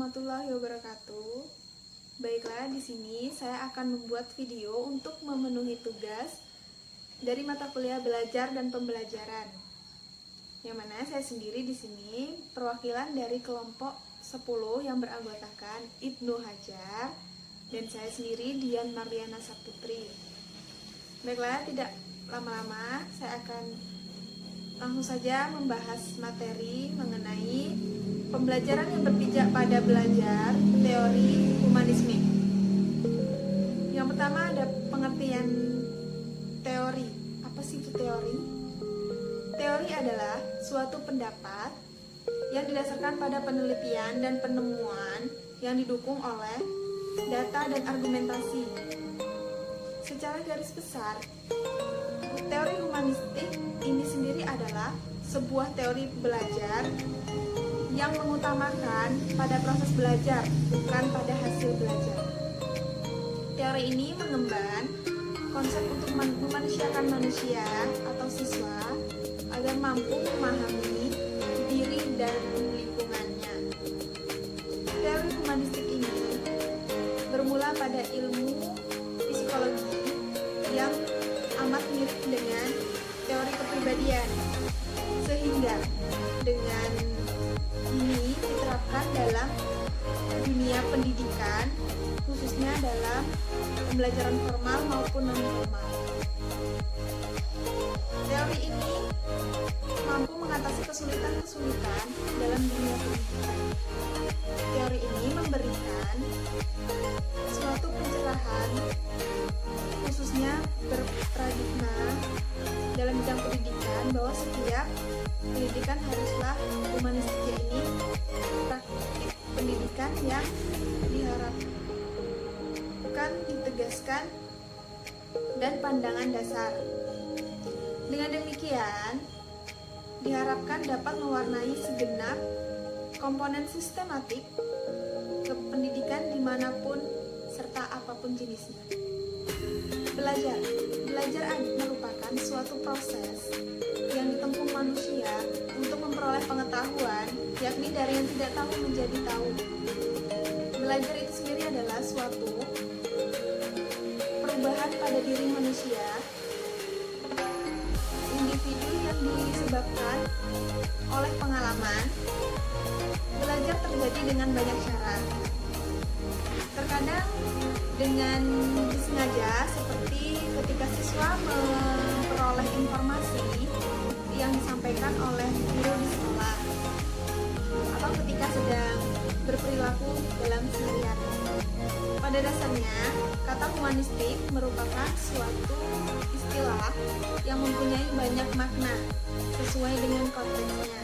warahmatullahi wabarakatuh. Baiklah, di sini saya akan membuat video untuk memenuhi tugas dari mata kuliah belajar dan pembelajaran. Yang mana saya sendiri di sini perwakilan dari kelompok 10 yang beranggotakan Ibnu Hajar dan saya sendiri Dian Marliana Saputri. Baiklah, tidak lama-lama saya akan langsung saja membahas materi mengenai pembelajaran yang berpijak pada belajar teori humanisme. Yang pertama ada pengertian teori. Apa sih itu teori? Teori adalah suatu pendapat yang didasarkan pada penelitian dan penemuan yang didukung oleh data dan argumentasi. Secara garis besar, teori humanistik ini sendiri adalah sebuah teori belajar yang mengutamakan pada proses belajar, bukan pada hasil belajar. Teori ini mengemban konsep untuk memanusiakan manusia atau siswa agar mampu memahami diri dan lingkungannya. Teori humanistik ini bermula pada ilmu psikologi yang amat mirip dengan teori kepribadian, sehingga dengan ini diterapkan dalam dunia pendidikan, khususnya dalam pembelajaran formal maupun non-formal. Teori ini mampu mengatasi kesulitan-kesulitan dalam dunia pendidikan. Teori ini memberikan suatu pencerahan, khususnya berparadigma dalam bidang pendidikan, bahwa setiap pendidikan haruslah humanistik, ini praktik pendidikan yang diharapkan, ditegaskan, dan pandangan dasar. Dengan demikian, diharapkan dapat mewarnai segenap komponen sistematik kependidikan dimanapun serta apapun jenisnya. Belajar merupakan suatu proses yang ditempuh manusia untuk memperoleh pengetahuan, yakni dari yang tidak tahu menjadi tahu. Belajar itu sendiri adalah suatu perubahan pada diri manusia, individu yang disebabkan oleh pengalaman. Belajar terjadi dengan banyak cara. Terkadang dengan disengaja, seperti ketika siswa memperoleh informasi yang disampaikan oleh guru di sekolah, atau ketika sedang berperilaku dalam sehari-hari. Pada dasarnya, kata humanistik merupakan suatu istilah yang mempunyai banyak makna sesuai dengan konteksnya.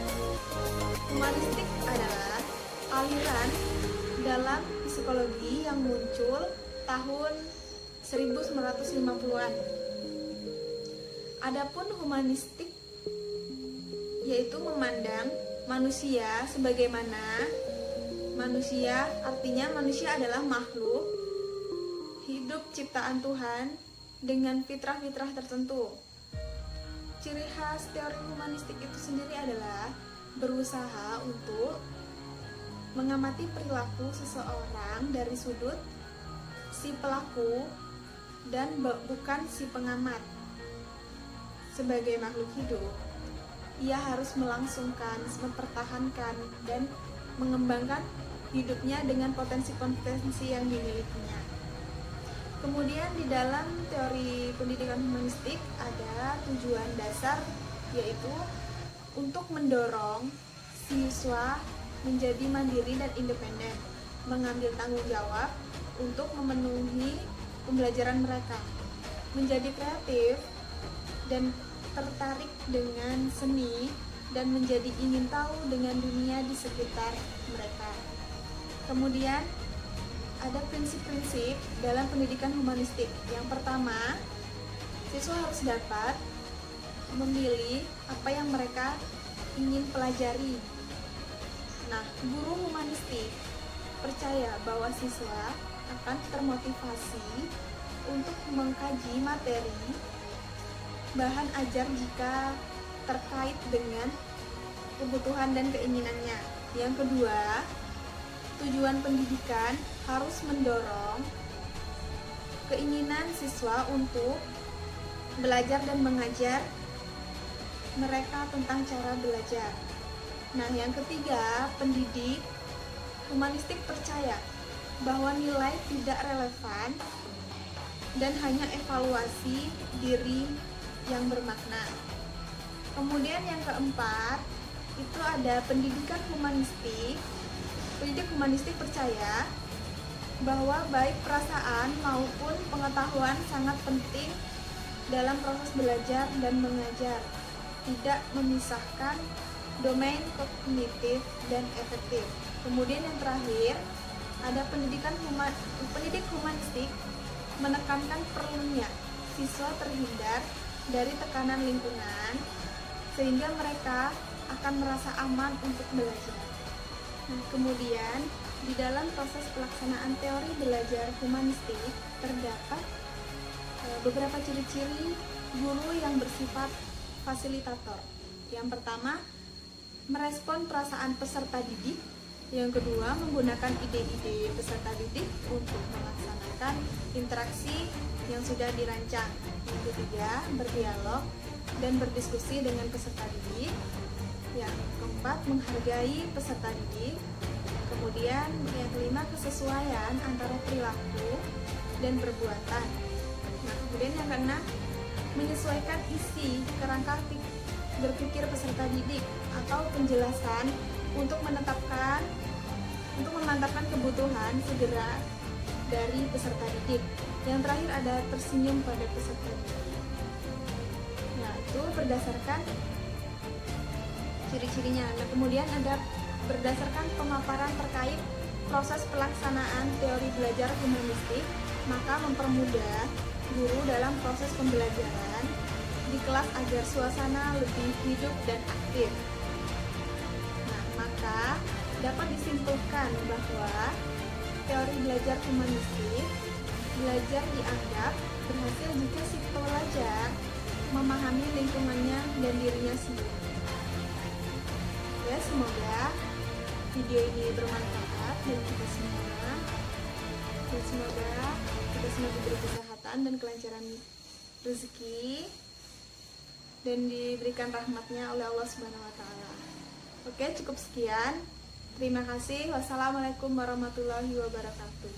Humanistik adalah aliran dalam psikologi yang muncul tahun 1950-an. Adapun humanistik yaitu memandang manusia sebagaimana manusia, artinya manusia adalah makhluk hidup ciptaan Tuhan dengan fitrah-fitrah tertentu. Ciri khas teori humanistik itu sendiri adalah berusaha untuk mengamati perilaku seseorang dari sudut si pelaku dan bukan si pengamat. Sebagai makhluk hidup, ia harus melangsungkan, mempertahankan, dan mengembangkan hidupnya dengan potensi-potensi yang dimilikinya. Kemudian di dalam teori pendidikan humanistik ada tujuan dasar, yaitu untuk mendorong siswa menjadi mandiri dan independen, mengambil tanggung jawab untuk memenuhi pembelajaran mereka, menjadi kreatif dan tertarik dengan seni, dan menjadi ingin tahu dengan dunia di sekitar mereka. Kemudian ada prinsip-prinsip dalam pendidikan humanistik. Yang pertama, siswa harus dapat memilih apa yang mereka ingin pelajari. Nah, guru humanistik percaya bahwa siswa akan termotivasi untuk mengkaji materi bahan ajar jika terkait dengan kebutuhan dan keinginannya. Yang kedua, tujuan pendidikan harus mendorong keinginan siswa untuk belajar dan mengajar mereka tentang cara belajar. Nah, yang ketiga, pendidik humanistik percaya bahwa nilai tidak relevan dan hanya evaluasi diri yang bermakna. Kemudian yang keempat, itu ada pendidikan humanistik. Pendidik humanistik percaya bahwa baik perasaan maupun pengetahuan sangat penting dalam proses belajar dan mengajar, tidak memisahkan domain kognitif dan efektif. Kemudian yang terakhir, ada pendidik humanistik menekankan perlunya siswa terhindar dari tekanan lingkungan sehingga mereka akan merasa aman untuk belajar. Nah, kemudian di dalam proses pelaksanaan teori belajar humanistik terdapat beberapa ciri-ciri guru yang bersifat fasilitator. Yang pertama, merespon perasaan peserta didik. Yang kedua, menggunakan ide-ide peserta didik untuk melaksanakan interaksi yang sudah dirancang. Yang ketiga, berdialog dan berdiskusi dengan peserta didik. Yang keempat, menghargai peserta didik. Kemudian yang kelima, kesesuaian antara perilaku dan perbuatan. Nah, kemudian yang keenam, menyesuaikan isi kerangka berpikir peserta didik atau penjelasan untuk memantapkan kebutuhan segera dari peserta didik. Yang terakhir ada tersenyum pada peserta didik. Nah, itu berdasarkan ciri-cirinya. Nah, kemudian ada berdasarkan pemaparan terkait proses pelaksanaan teori belajar humanistik, maka mempermudah guru dalam proses pembelajaran di kelas agar suasana lebih hidup dan aktif. Nah, maka dapat disimpulkan bahwa teori belajar humanistik belajar dianggap berhasil jika si pelajar memahami lingkungannya dan dirinya sendiri. Ya, semoga video ini bermanfaat bagi kita semua, dan semoga kita semua diberi kesehatan dan kelancaran rezeki dan diberikan rahmatnya oleh Allah Subhanahu wa Ta'ala. Oke, cukup sekian. Terima kasih. Wassalamualaikum warahmatullahi wabarakatuh.